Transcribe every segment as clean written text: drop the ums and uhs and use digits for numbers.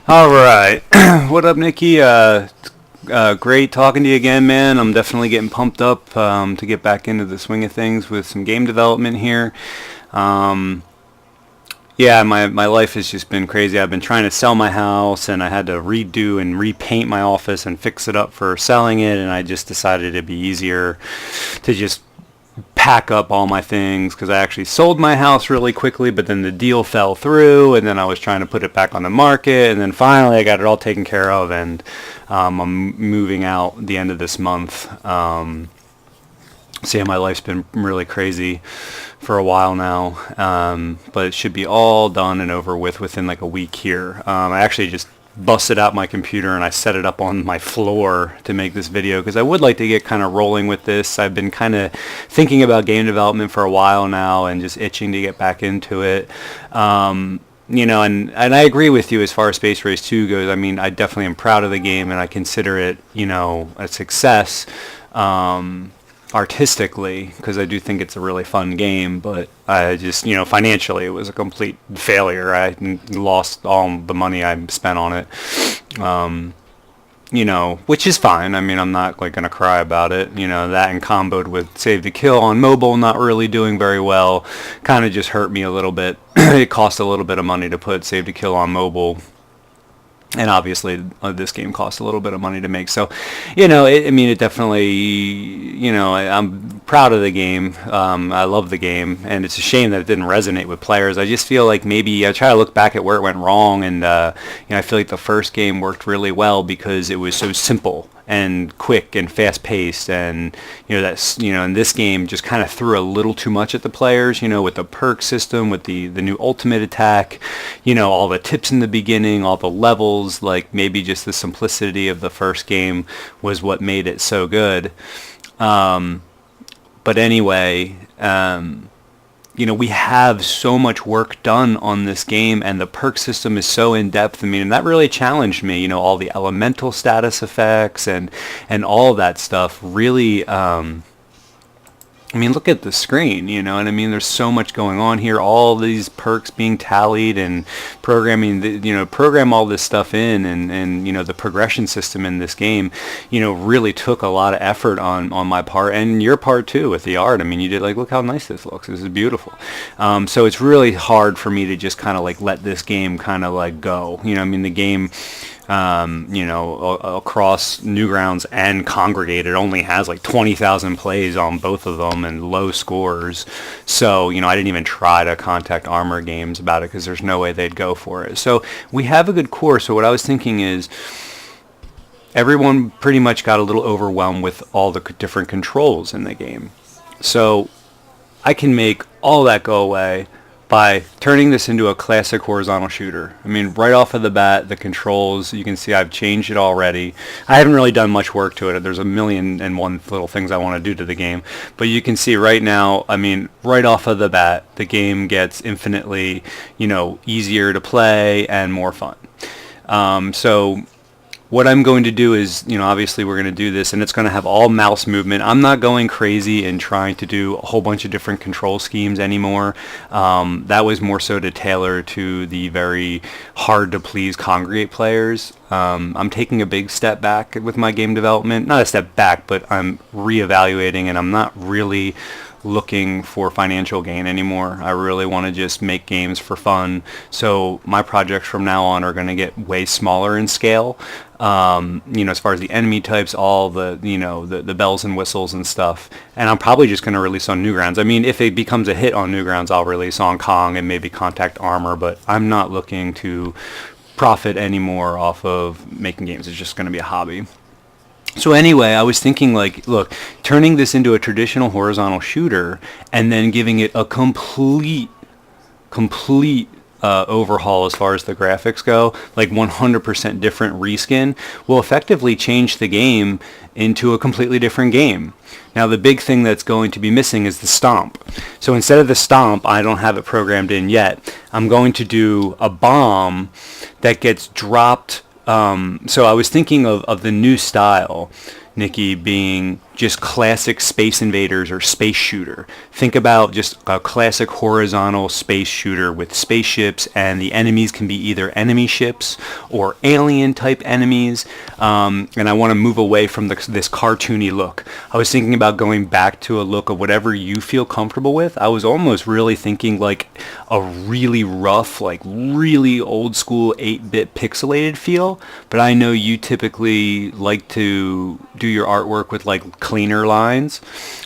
All right. What up, Nikki? Great talking to you again, man. I'm definitely getting pumped up to get back into the swing of things with some game development here. Um, yeah, my life has just been crazy. I've been trying to sell my house, and I had to redo and repaint my office and fix it up for selling it, and I just decided it'd be easier to just pack up all my things because I actually sold my house really quickly, but then the deal fell through, and then I was trying to put it back on the market, and then finally I got it all taken care of, and I'm moving out the end of this month. So yeah, my life's been really crazy for a while now, but it should be all done and over with within like a week here. I actually just busted out my computer and I set it up on my floor to make this video because I would like to get kind of rolling with this. I've been kind of thinking about game development for a while now and just itching to get back into it. And I agree with you as far as Space Race 2 goes. I mean, I definitely am proud of the game and I consider it, a success. Artistically, because I do think it's a really fun game, but I just, financially it was a complete failure. I lost all the money I spent on it. Which is fine. I mean, I'm not like gonna cry about it. That and comboed with Save the Kill on mobile not really doing very well kind of just hurt me a little bit. It cost a little bit of money to put Save the Kill on mobile. And obviously, this game costs a little bit of money to make. So, it definitely, I'm proud of the game. I love the game. And it's a shame that it didn't resonate with players. I just feel like maybe I try to look back at where it went wrong. And, I feel like the first game worked really well because it was so simple and quick and fast paced, and and this game just kind of threw a little too much at the players, with the perk system, with the new ultimate attack, all the tips in the beginning, all the levels. Like, maybe just the simplicity of the first game was what made it so good. But anyway, we have so much work done on this game, and the perk system is so in depth. I mean, and that really challenged me. All the elemental status effects and all of that stuff really. Look at the screen, and I mean, there's so much going on here. All these perks being tallied and programming, program all this stuff in, and the progression system in this game, really took a lot of effort on my part and your part too with the art. I mean, you did look how nice this looks. This is beautiful. So it's really hard for me to just kind of let this game kind of go. The game. Across Newgrounds and Congregate, it only has 20,000 plays on both of them and low scores. So, I didn't even try to contact Armor Games about it because there's no way they'd go for it. So we have a good core. So what I was thinking is everyone pretty much got a little overwhelmed with all the different controls in the game. So I can make all that go away by turning this into a classic horizontal shooter. I mean, right off of the bat, the controls, you can see I've changed it already. I haven't really done much work to it. There's a million and one little things I want to do to the game. But you can see right now, I mean, right off of the bat, the game gets infinitely, easier to play and more fun. So what I'm going to do is, obviously we're going to do this, and it's going to have all mouse movement. I'm not going crazy and trying to do a whole bunch of different control schemes anymore. That was more so to tailor to the very hard-to-please Congregate players. I'm taking a big step back with my game development. Not a step back, but I'm reevaluating, and I'm not really looking for financial gain anymore. I really want to just make games for fun. So my projects from now on are going to get way smaller in scale. As far as the enemy types, all the, the bells and whistles and stuff. And I'm probably just going to release on Newgrounds. I mean, if it becomes a hit on Newgrounds, I'll release on Kong and maybe Contact Armor, but I'm not looking to profit anymore off of making games. It's just going to be a hobby. So anyway, I was thinking look, turning this into a traditional horizontal shooter and then giving it a complete overhaul as far as the graphics go, 100% different reskin, will effectively change the game into a completely different game. Now, the big thing that's going to be missing is the stomp. So instead of the stomp, I don't have it programmed in yet. I'm going to do a bomb that gets dropped. So I was thinking of the new style. Nikki, being just classic Space Invaders or space shooter. Think about just a classic horizontal space shooter with spaceships, and the enemies can be either enemy ships or alien type enemies. And I want to move away from this cartoony look. I was thinking about going back to a look of whatever you feel comfortable with. I was almost really thinking like a really rough, like really old school 8-bit pixelated feel, but I know you typically like to do your artwork with like cleaner lines,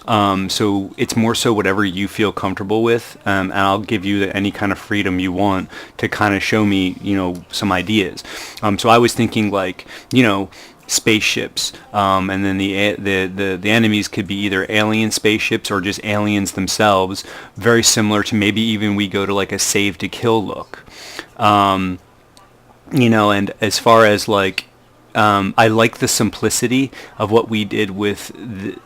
so it's more so whatever you feel comfortable with, and I'll give you any kind of freedom you want to kind of show me, some ideas. So I was thinking like, spaceships, and then the enemies could be either alien spaceships or just aliens themselves, very similar to maybe even we go to like a save to kill look. And as far as like, I like the simplicity of what we did with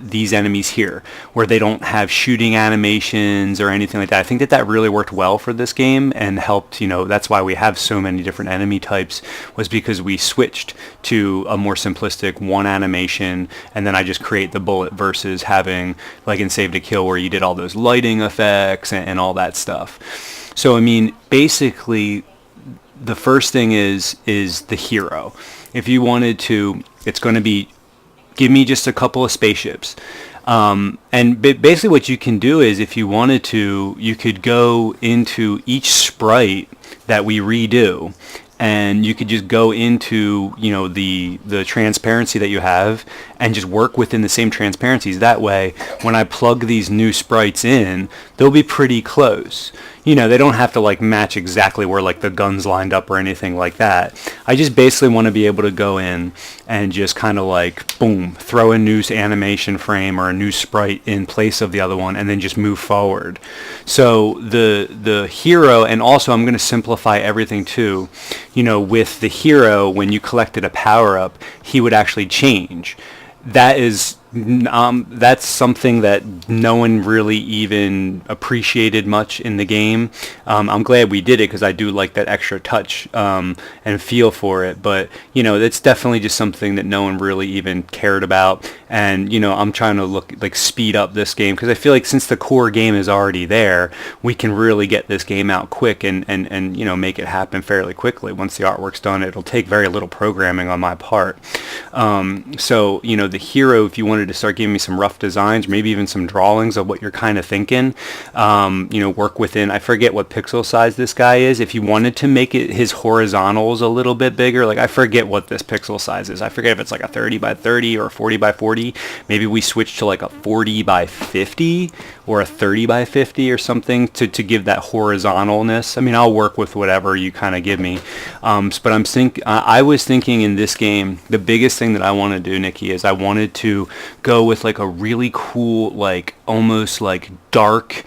these enemies here, where they don't have shooting animations or anything like that. I think that really worked well for this game and helped, that's why we have so many different enemy types, was because we switched to a more simplistic one animation, and then I just create the bullet versus having, like in Save to Kill, where you did all those lighting effects and all that stuff. So, I mean, basically, the first thing is the hero. If you wanted to, it's going to be, give me just a couple of spaceships. And basically what you can do is, if you wanted to, you could go into each sprite that we redo, and you could just go into, the transparency that you have and just work within the same transparencies. That way, when I plug these new sprites in, they'll be pretty close. They don't have to like match exactly where like the guns lined up or anything like that. I just basically want to be able to go in and just kind of like, boom, throw a new animation frame or a new sprite in place of the other one, and then just move forward. So the hero, and also I'm going to simplify everything too. With the hero, when you collected a power up, he would actually change. That's something that no one really even appreciated much in the game. I'm glad we did it, because I do like that extra touch and feel for it. But, it's definitely just something that no one really even cared about. And, I'm trying to speed up this game, because I feel like since the core game is already there, we can really get this game out quick and make it happen fairly quickly. Once the artwork's done, it'll take very little programming on my part. So, the hero, if you wanted to start giving me some rough designs, maybe even some drawings of what you're kind of thinking, work within, I forget what pixel size this guy is. If you wanted to make it his horizontals a little bit bigger, like I forget what this pixel size is. I forget if it's like a 30 by 30 or a 40 by 40. Maybe we switch to like a 40 by 50 or a 30 by 50 or something to give that horizontalness. I mean, I'll work with whatever you kind of give me. But I was thinking in this game, the biggest thing that I want to do, Nikki, is I wanted to go with like a really cool, like almost like dark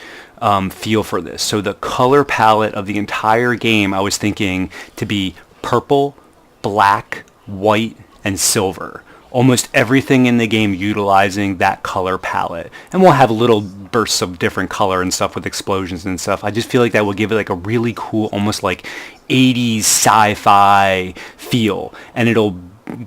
feel for this. So the color palette of the entire game, I was thinking to be purple, black, white, and silver. Almost everything in the game utilizing that color palette. And we'll have little bursts of different color and stuff with explosions and stuff. I just feel like that will give it like a really cool, almost like 80s sci-fi feel. And it'll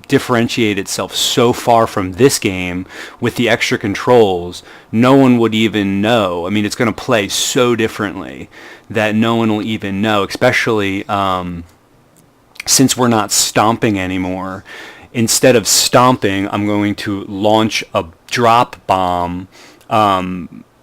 differentiate itself so far from this game with the extra controls, no one would even know. I mean, it's going to play so differently that no one will even know, especially since we're not stomping anymore. Instead of stomping, I'm going to launch a drop bomb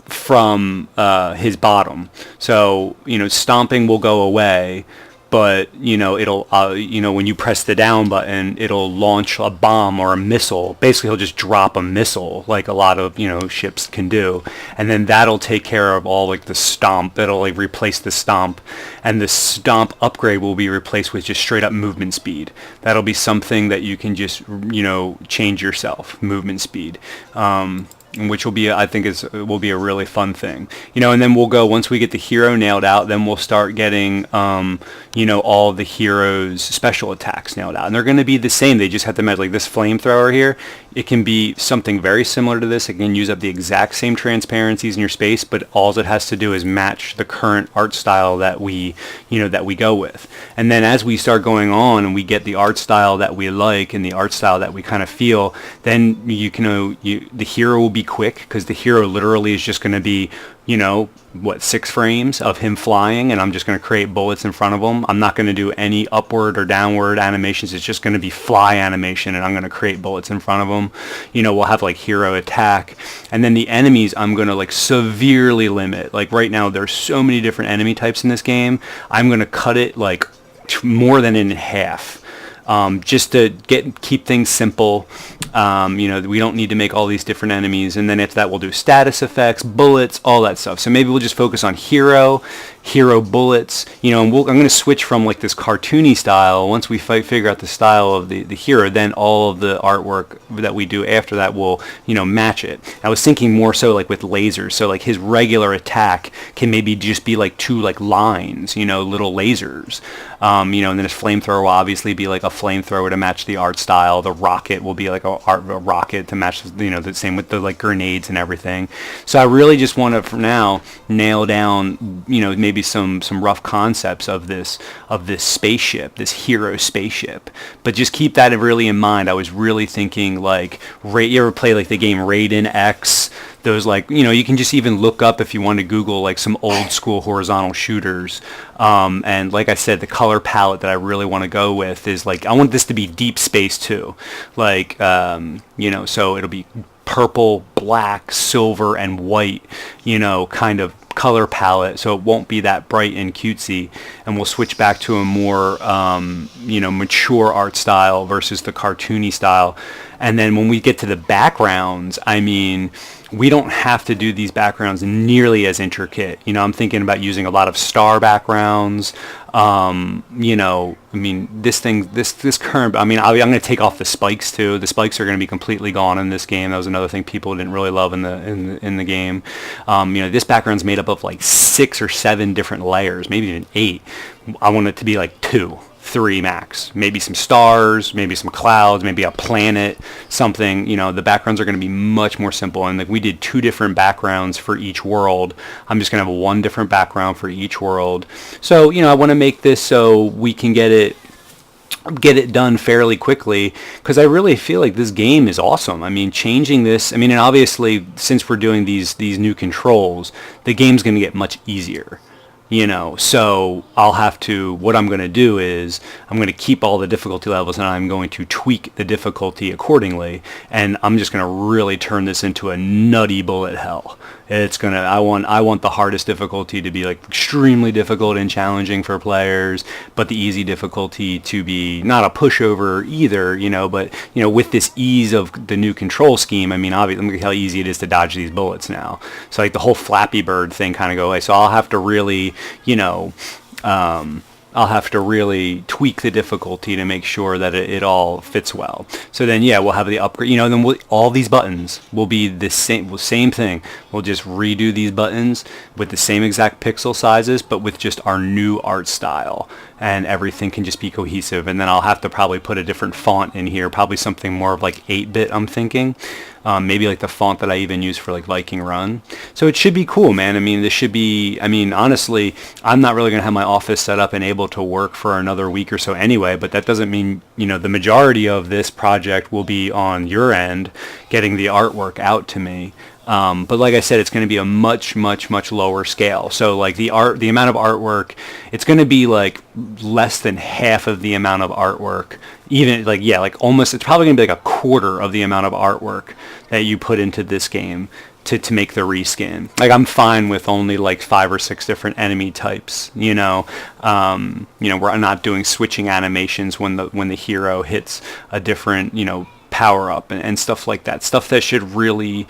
from his bottom. So, stomping will go away, but, it'll, when you press the down button, it'll launch a bomb or a missile. Basically, he'll just drop a missile like a lot of, ships can do. And then that'll take care of all, like, the stomp. That'll, like, replace the stomp. And the stomp upgrade will be replaced with just straight up movement speed. That'll be something that you can just, change yourself, movement speed. Which will be, I think, will be a really fun thing, and then we'll go, once we get the hero nailed out, then we'll start getting, all the heroes' special attacks nailed out, and they're going to be the same. They just have to match, like this flamethrower here. it can be something very similar to this. It can use up the exact same transparencies in your space, but all it has to do is match the current art style that we go with. And then as we start going on and we get the art style that we like and the art style that we kind of feel, then the hero will be quick, because the hero literally is just going to be, 6 frames of him flying, and I'm just going to create bullets in front of him. I'm not going to do any upward or downward animations. It's just going to be fly animation, and I'm going to create bullets in front of him. We'll have like hero attack, and then the enemies I'm going to like severely limit. Like right now there's so many different enemy types in this game. I'm going to cut it like more than in half. Just to keep things simple. We don't need to make all these different enemies, and then after that we'll do status effects, bullets, all that stuff. So maybe we'll just focus on hero bullets, and I'm going to switch from like this cartoony style. Once we figure out the style of the hero, then all of the artwork that we do after that will, match it. I was thinking more so like with lasers, so like his regular attack can maybe just be like 2 like lines, little lasers, and then his flamethrower will obviously be like a flamethrower to match the art style. The rocket will be like a rocket to match, the same with the like grenades and everything. So I really just want to, for now, nail down, maybe some rough concepts of this spaceship, this hero spaceship. But just keep that really in mind. I was really thinking like, you ever play like the game Raiden X? Those like, you can just even look up if you want to Google like some old school horizontal shooters. And like I said, the color palette that I really want to go with is like, I want this to be Deep Space too. Like, so it'll be purple, black, silver, and white, kind of color palette, so it won't be that bright and cutesy, and we'll switch back to a more mature art style versus the cartoony style. And then when we get to the backgrounds, we don't have to do these backgrounds nearly as intricate. I'm thinking about using a lot of star backgrounds. This current, I'm going to take off the spikes too. The spikes are going to be completely gone in this game. That was another thing people didn't really love in the game. This background's made up of like 6 or 7 different layers, maybe even 8. I want it to be like 2, 3 max, maybe some stars, maybe some clouds, maybe a planet, something. The backgrounds are going to be much more simple, and like we did 2 different backgrounds for each world. I'm just going to have 1 different background for each world. So I want to make this so we can get it done fairly quickly, because I really feel like this game is awesome. Changing this, and obviously since we're doing these new controls, the game's going to get much easier. So what I'm going to do is I'm going to keep all the difficulty levels, and I'm going to tweak the difficulty accordingly, and I'm just going to really turn this into a nutty bullet hell. I want the hardest difficulty to be like extremely difficult and challenging for players, but the easy difficulty to be not a pushover either, but with this ease of the new control scheme, obviously look at how easy it is to dodge these bullets now. So like the whole Flappy Bird thing kind of go away. So I'll have to really, tweak the difficulty to make sure that it all fits well. So then, we'll have the upgrade, then all these buttons will be the same thing. We'll just redo these buttons with the same exact pixel sizes, but with just our new art style, and everything can just be cohesive. And then I'll have to probably put a different font in here, probably something more of like 8-bit, I'm thinking. Maybe like the font that I even use for like Viking Run. So it should be cool, man. This should be, honestly, I'm not really going to have my office set up and able to work for another week or so anyway, but that doesn't mean, the majority of this project will be on your end, getting the artwork out to me. But like I said, it's going to be a much, much, much lower scale. So like the amount of artwork, it's going to be like less than half of the amount of artwork. Even like almost, it's probably going to be like a quarter of the amount of artwork that you put into this game to make the reskin. Like I'm fine with only like 5 or 6 different enemy types. We're not doing switching animations when the hero hits a different, power up and stuff like that. Stuff that should really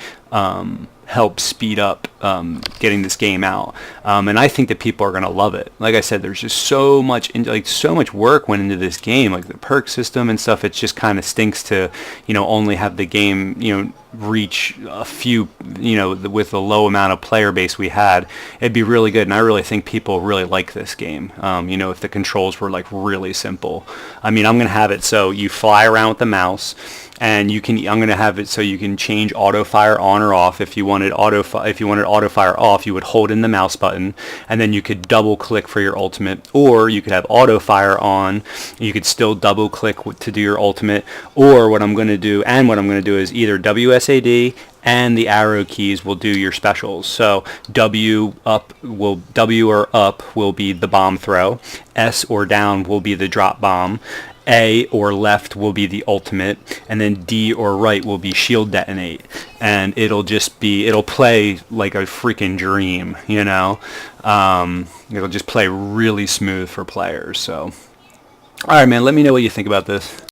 help speed up getting this game out. And I think that people are going to love it. Like I said, there's just so much so much work went into this game, like the perk system and stuff. It just kind of stinks to, only have the game, reach a few, with the low amount of player base we had. It'd be really good, and I really think people really like this game. If the controls were like really simple. I mean, I'm gonna have it so you fly around with the mouse, and I'm gonna have it so you can change auto fire on or off. If you wanted auto fire off, you would hold in the mouse button, and then you could double click for your ultimate, or you could have auto fire on. You could still double click to do your ultimate, or what I'm gonna do is either WSAD and the arrow keys will do your specials. So W or up will be the bomb throw, S or down will be the drop bomb, A or left will be the ultimate, and then D or right will be shield detonate. And it'll play like a freaking dream, It'll just play really smooth for players. So, all right, man, let me know what you think about this.